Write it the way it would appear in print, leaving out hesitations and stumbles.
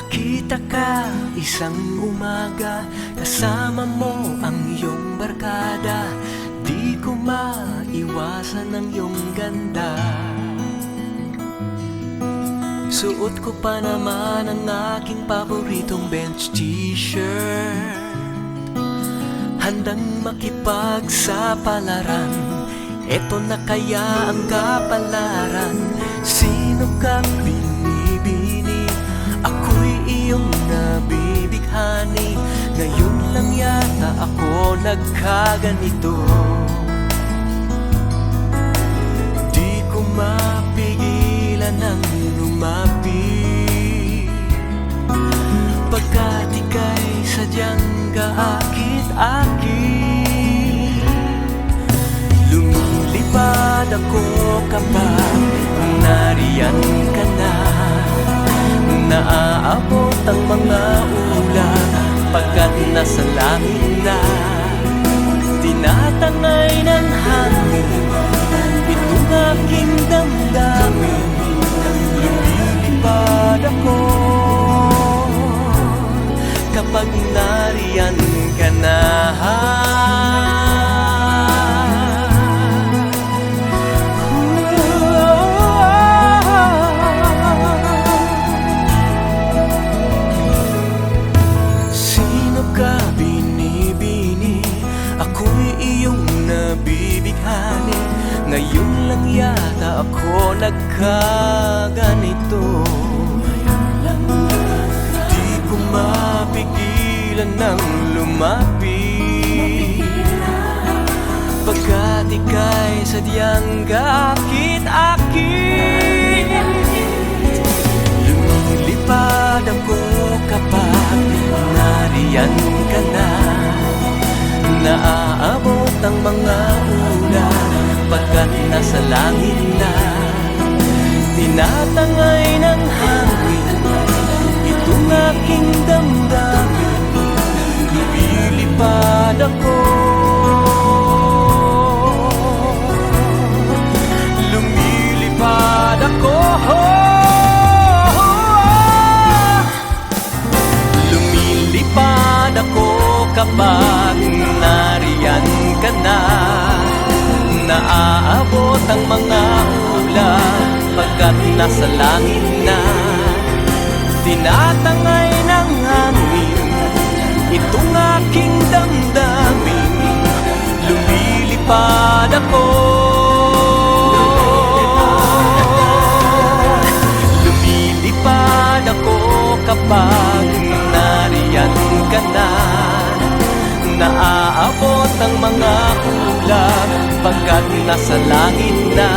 Nakita ka isang umaga, kasama mo ang iyong barkada. Di ko maiwasan ang iyong ganda. Suot ko pa naman ang aking paboritong Bench t-shirt, handang makipagsapalaran. Eto na kaya ang kapalaran. Sino kang binibini? Ako'y iyong nabibighani. Ngayon lang yata ako nagkaganito. Di ko mapigilan ang lumapit, pagkat ika'y sadyang kaakit-akit. Lumilipad ako kapag nariyan ka na. Naaabot ang mga ulan pagkat nasa langit na. Tinatangay ng hangin itong aking damdamin. Lumilipad ako kapag nariyan ka na. Ngayon lang yata ako nagkaganito. Di ko mapigilan ng lumapit, pagkat ika'y sadyang kaakit-akit. Lumilipad ako kapag nariyan ka na. Naaabot ang mga ulan pagkat nasa langit na. Tinatangay ng hangin itong aking damdamin. Lumilipad ako, lumilipad ako. Lumilipad ako kapag nariyan ka na. Naaabot ang mga ulan pagkat nasa langit na. Tinatangay ng hangin itong aking damdamin. Lumilipad ako, lumilipad ako kapag nariyan ka na. Naaabot ang mga ulan pagkat nasa langit na.